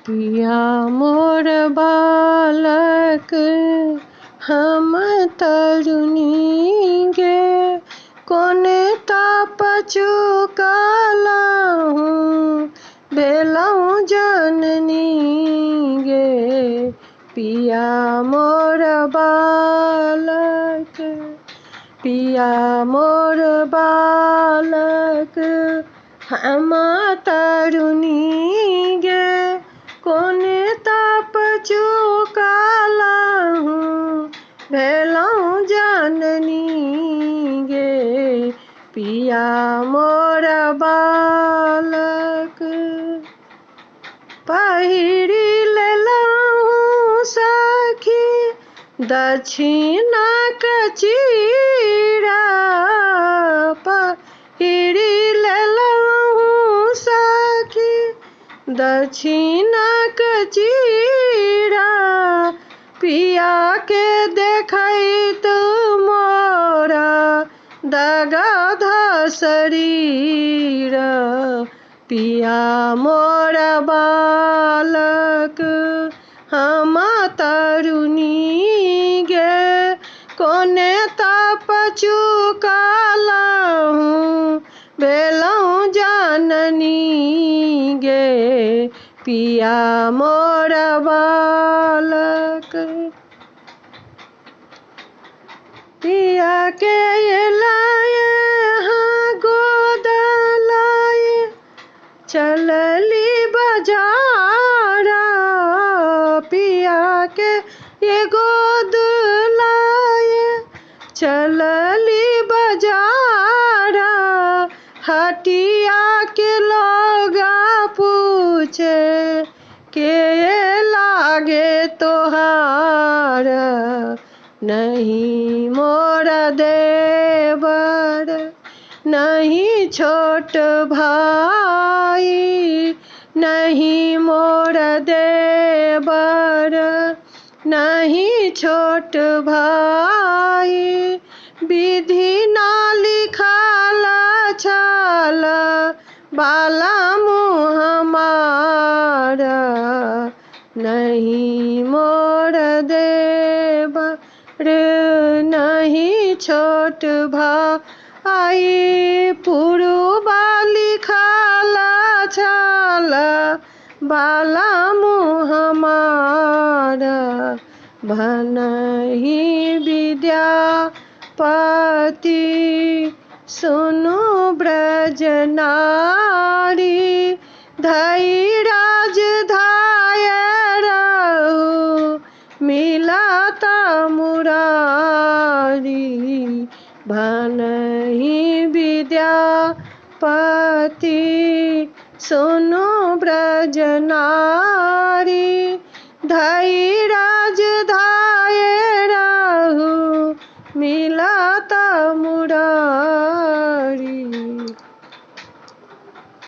पिया मोर बालक हम तरुणी गे, कोने ताप चुकालहूँ भेलहुँ जननी गे। पिया मोर बालक, पिया मोर बालक हम तरुणी गे, कोने ताप चुकालहूँ भेलहुँ जननी गे। पिया मोर बालक पहिरी लेलहुँ सखी दक्षिणाक चीरा, पहिरी लेलहुँ सखी दक्षिणाक चीरा, पिया के देखैत मोरा दगध शरीर। पिया मोर बालक हम तरुणी गे, कोने ताप चुकालहूँ भेलहुँ जननी गे। पिया मोर बालक पिया के लाए हाँ गोद लाए चलली बजारा, पिया के ये गोद लाए चलली बजारा, हटिया के लोगा पूछे के लागे तोहार, नहीं मोर देवर नहीं छोट भाई, नहीं मोर देवर नहीं छोट भाई, विधि ना लिखल छल बाला मुँह हमारा, नहीं मोर देवर नहीं छोट भाई, पुरुबा लिखल छल बाला मुँह हमारा, भनहि विद्यापति सुनु ब्रज नारी, धई राजधाय रहु मिलत मुरारी, भनहि विद्यापति सुनु ब्रज नारी, धई